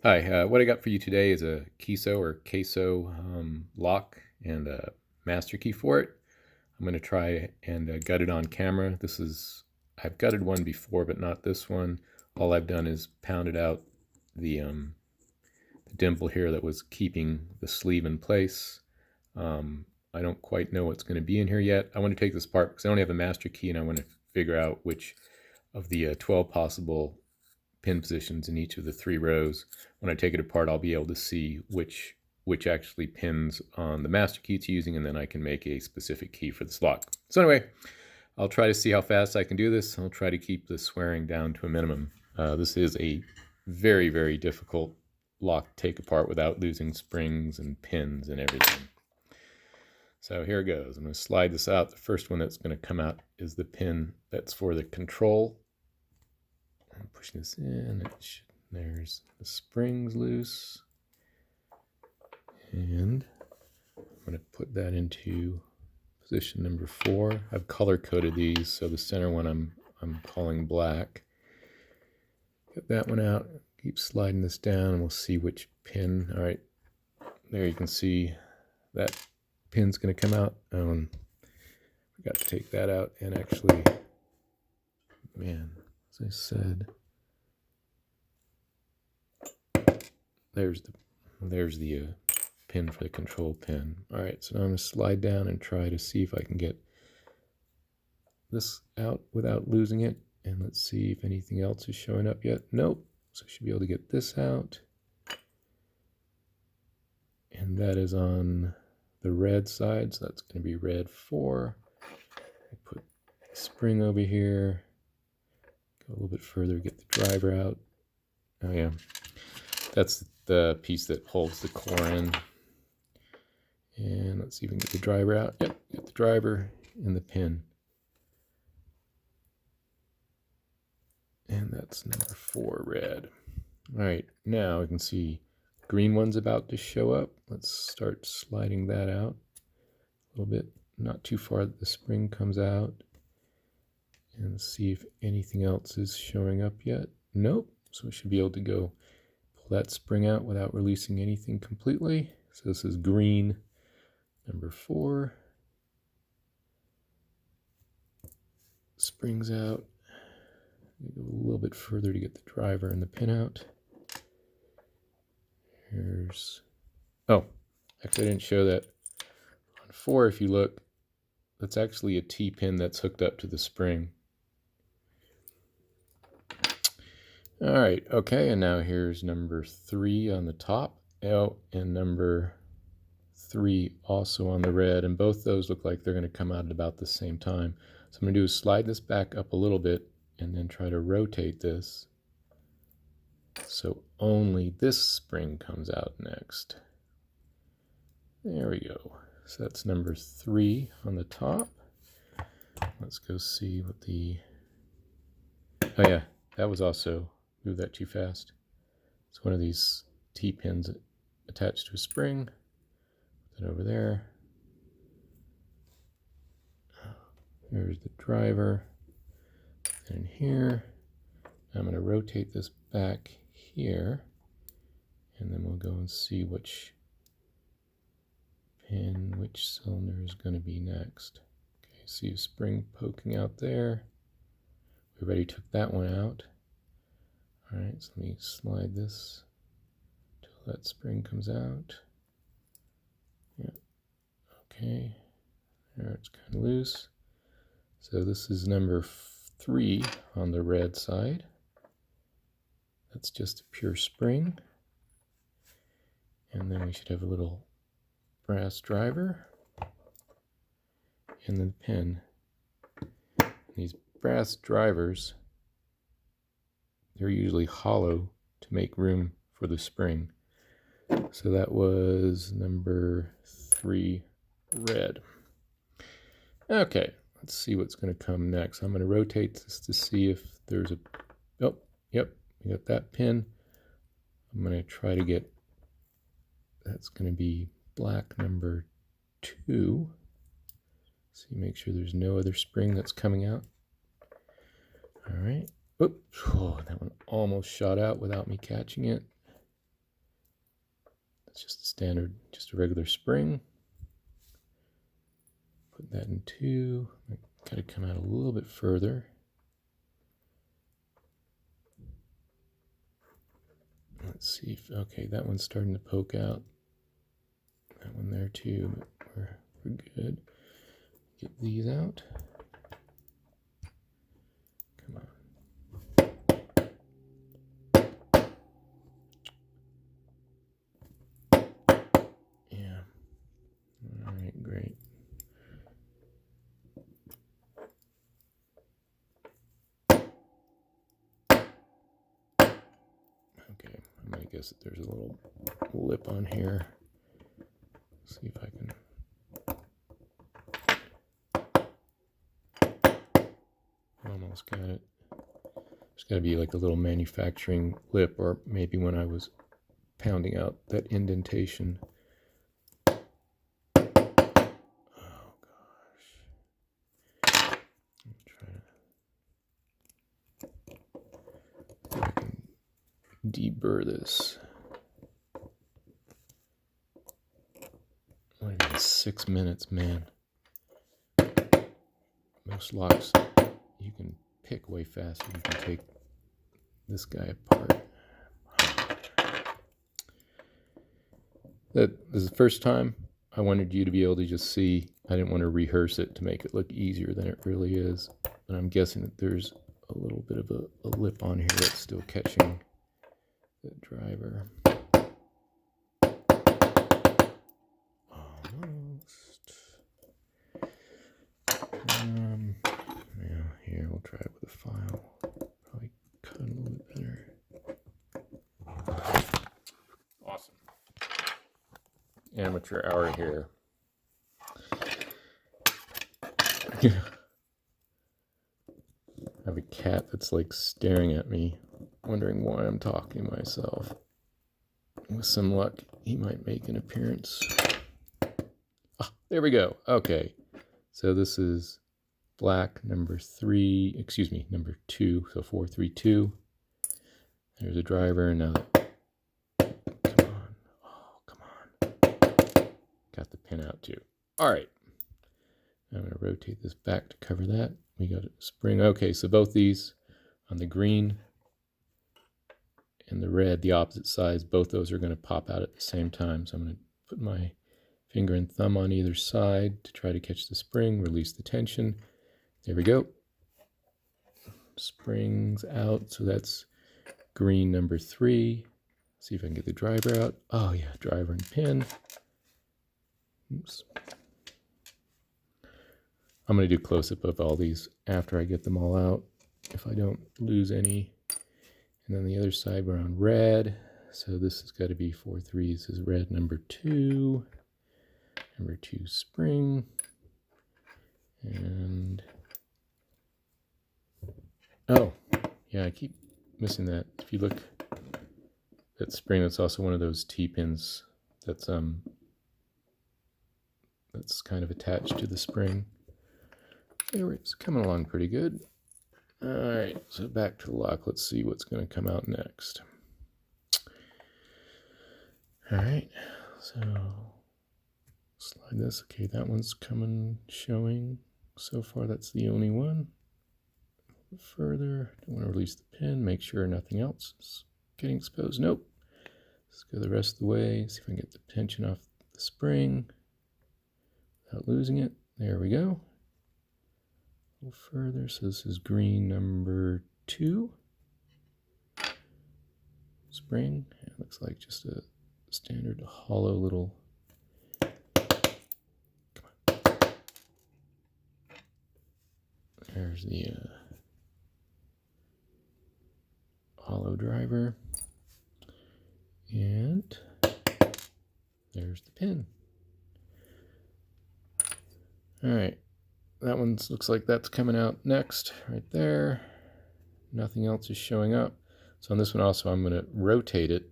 Hi, what I got for you today is a KESO or queso lock and a master key for it. I'm going to try and gut it on camera. I've gutted one before, but not this one. All I've done is pounded out the dimple here that was keeping the sleeve in place. I don't quite know what's going to be in here yet. I want to take this apart because I only have a master key and I want to figure out which of the 12 possible pin positions in each of the 3 rows. When I take it apart, I'll be able to see which actually pins on the master key it's using, and then I can make a specific key for this lock. So anyway, I'll try to see how fast I can do this. I'll try to keep the swearing down to a minimum. This is a very, very difficult lock to take apart without losing springs and pins and everything. So here it goes. I'm going to slide this out. The first one that's going to come out is the pin that's for the control. I'm pushing this in. There's the springs loose. And I'm going to put that into position number 4. I've color coded these, so the center one I'm calling black. Get that one out. Keep sliding this down, and we'll see which pin. All right, there you can see that pin's going to come out. Forgot to take that out, and actually, man, as I said, there's the pin for the control pin. All right, so now I'm going to slide down and try to see if I can get this out without losing it. And let's see if anything else is showing up yet. Nope. So I should be able to get this out. And that is on the red side, so that's going to be red 4. I put the spring over here. Go a little bit further, get the driver out. Oh yeah, that's the piece that holds the core in. And let's see if we can get the driver out. Yep, get the driver and the pin. And that's number 4 red. All right, now we can see green one's about to show up. Let's start sliding that out a little bit, not too far that the spring comes out, and see if anything else is showing up yet. Nope, so we should be able to go pull that spring out without releasing anything completely. So this is green number 4. Springs out. Go a little bit further to get the driver and the pin out. Oh, actually I didn't show that. On 4, if you look, that's actually a T-pin that's hooked up to the spring. All right, okay, and now here's number 3 on the top. Oh, and number 3 also on the red, and both those look like they're going to come out at about the same time. So I'm going to do is slide this back up a little bit and then try to rotate this so only this spring comes out next. There we go. So that's number 3 on the top. Let's go see what oh yeah, that was also, moved that too fast. It's one of these T-pins attached to a spring. Put that over there. Here's the driver. And here, I'm going to rotate this back here, and then we'll go and see which pin, which cylinder is going to be next. Okay, see a spring poking out there. We already took that one out. All right, so let me slide this till that spring comes out. Yeah, okay, there it's kind of loose. So this is number 3 on the red side. That's just a pure spring. And then we should have a little brass driver and then pin. These brass drivers, they're usually hollow to make room for the spring. So that was number 3 red. Okay, let's see what's going to come next. I'm going to rotate this to see if there's a, oh, yep, we got that pin. I'm going to try to get, that's going to be black number 2. See, make sure there's no other spring that's coming out. All right. Oops, oh, that one almost shot out without me catching it. That's just a standard, just a regular spring. Put that in 2. Got to come out a little bit further. Let's see if, okay, that one's starting to poke out. That one there too, but we're good. Get these out. Come on. Yeah. All right, great. Okay, I'm gonna guess that there's a little lip on here. See if I can. Almost got it. There's got to be like a little manufacturing lip, or maybe when I was pounding out that indentation. Oh gosh. I'm trying to see if I can deburr this. Only been 6 minutes, man. Most locks you can pick way faster. You can take this guy apart. This is the first time I wanted you to be able to just see. I didn't want to rehearse it to make it look easier than it really is. But I'm guessing that there's a little bit of a lip on here that's still catching the driver. Almost. Yeah, here, we'll try it with a file. Probably cut a little bit better. Awesome. Amateur hour here. I have a cat that's like staring at me, wondering why I'm talking to myself. With some luck, he might make an appearance. Ah, there we go. Okay. So this is black number 3, excuse me, number 2, so 432. There's a driver, and now come on. Oh, come on. Got the pin out too. All right. I'm going to rotate this back to cover that. We got a spring. Okay, so both these on the green and the red, the opposite sides, both those are going to pop out at the same time. So I'm going to put my finger and thumb on either side to try to catch the spring, release the tension. There we go. Springs out, so that's green number 3. See if I can get the driver out. Oh yeah, driver and pin. Oops. I'm going to do close-up of all these after I get them all out, if I don't lose any. And then the other side, we're on red. So this has got to be 4-3. This is red number 2. Number 2 spring. And oh, yeah, I keep missing that. If you look, that spring, that's also one of those T-pins that's kind of attached to the spring. Anyway, it's coming along pretty good. All right, so back to the lock. Let's see what's going to come out next. All right, so slide this. Okay, that one's coming, showing. So far, that's the only one. Further, don't want to release the pin. Make sure nothing else is getting exposed. Nope. Let's go the rest of the way. See if I can get the tension off the spring without losing it. There we go. A little further. So this is green number 2. Spring. It looks like just a standard hollow little. Come on. There's the hollow driver. And there's the pin. All right. That one looks like that's coming out next, right there. Nothing else is showing up. So on this one also, I'm going to rotate it.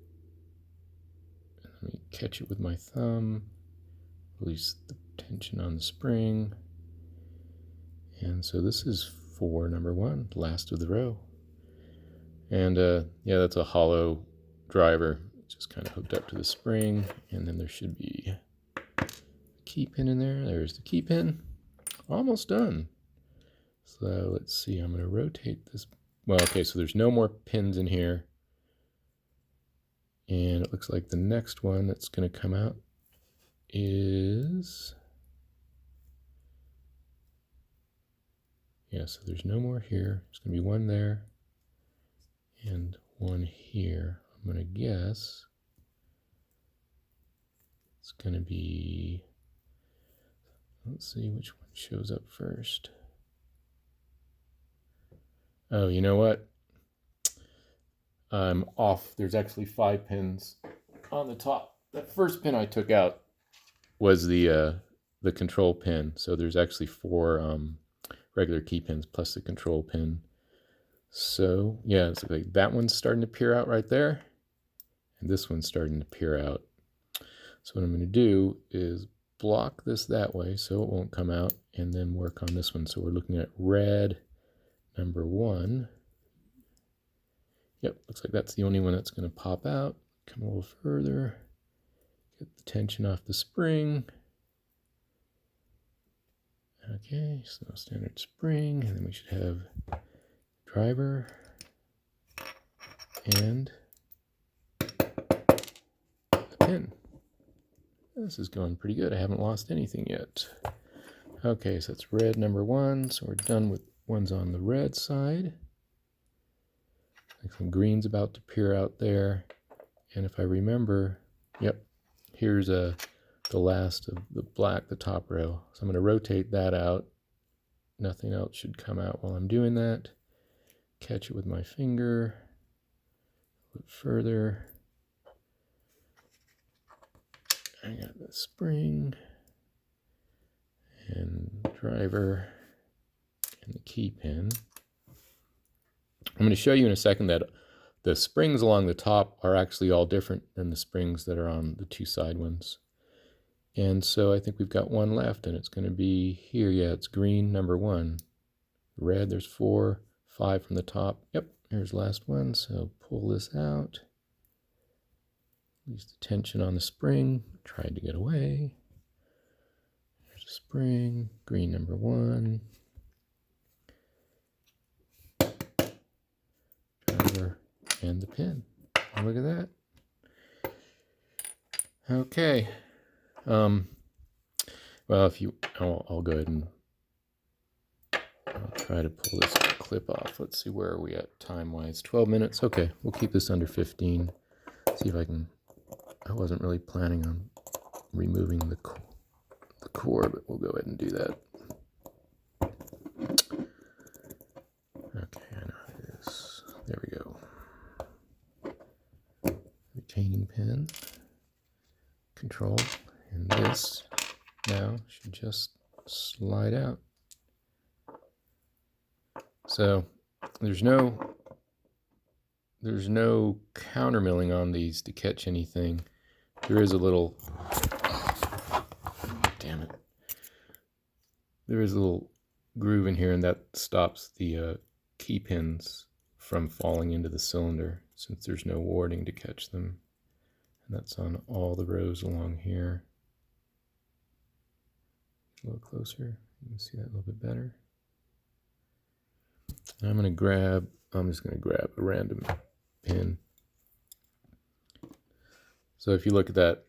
Let me catch it with my thumb. Release the tension on the spring. And so this is 4, number 1, last of the row. And yeah, that's a hollow driver. it's just kind of hooked up to the spring, and then there should be a key pin in there. There's the key pin. Almost done. So let's see, I'm going to rotate this. Well, okay, so there's no more pins in here. And it looks like the next one that's going to come out is, yeah, so there's no more here. There's going to be one there and one here. I'm going to guess it's going to be, let's see which one shows up first. Oh, you know what? I'm off. There's actually 5 pins on the top. That first pin I took out was the control pin. So there's actually 4 regular key pins plus the control pin. So yeah, it's like that one's starting to peer out right there, and this one's starting to peer out. So what I'm going to do is block this that way so it won't come out, and then work on this one. So we're looking at red number 1. Yep, looks like that's the only one that's going to pop out. Come a little further, get the tension off the spring. Okay, so standard spring, and then we should have driver and the pin. This is going pretty good. I haven't lost anything yet. Okay, so it's red number 1, so we're done with ones on the red side. Like some green's about to peer out there. And if I remember, yep, here's the last of the black, the top row. So I'm going to rotate that out. Nothing else should come out while I'm doing that. Catch it with my finger. A bit further. I got the spring and driver and the key pin. I'm going to show you in a second that the springs along the top are actually all different than the springs that are on the 2 side ones. And so I think we've got one left, and it's going to be here. Yeah, it's green number 1. Red, there's 4, 5 from the top. Yep, here's the last one. So pull this out. Use the tension on the spring. Tried to get away. There's a spring. Green number 1. Driver and the pin. Oh, look at that. Okay. Well, if you, I'll go ahead and I'll try to pull this clip off. Let's see, where are we at time-wise? 12 minutes. Okay, we'll keep this under 15. See if I can. I wasn't really planning on removing the core, but we'll go ahead and do that. Okay, I know how it is. There we go. Retaining pin. Control. And this now should just slide out. So there's no counter milling on these to catch anything. There is a little, damn it. There is a little groove in here, and that stops the key pins from falling into the cylinder since there's no warding to catch them. And that's on all the rows along here. A little closer, you can see that a little bit better. I'm just going to grab a random pin. So if you look at that,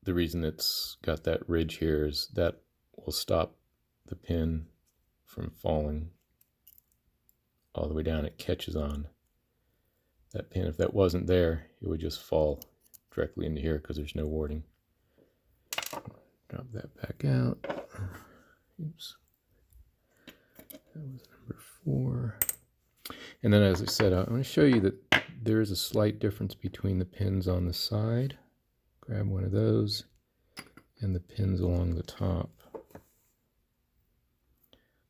the reason it's got that ridge here is that will stop the pin from falling all the way down. It catches on that pin. If that wasn't there, it would just fall directly into here because there's no warding. Drop that back out. Oops. That was number 4. And then, as I said, I'm going to show you that there is a slight difference between the pins on the side. Grab one of those and the pins along the top.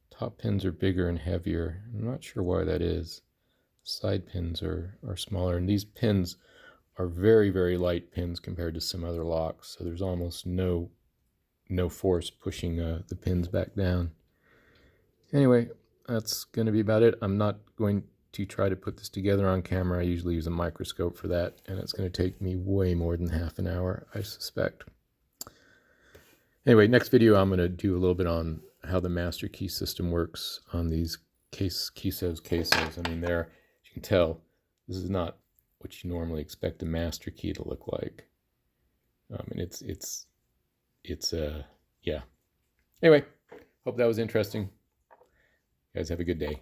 Top pins are bigger and heavier. I'm not sure why that is. Side pins are smaller, and these pins are very, very light pins compared to some other locks, so there's almost no force pushing the pins back down. Anyway, that's going to be about it. I'm not going to try to put this together on camera. I usually use a microscope for that, and it's going to take me way more than half an hour, I suspect. Anyway, next video I'm going to do a little bit on how the master key system works on these KESOs. I mean, there, you can tell, this is not what you normally expect a master key to look like. And yeah. Anyway, hope that was interesting. You guys have a good day.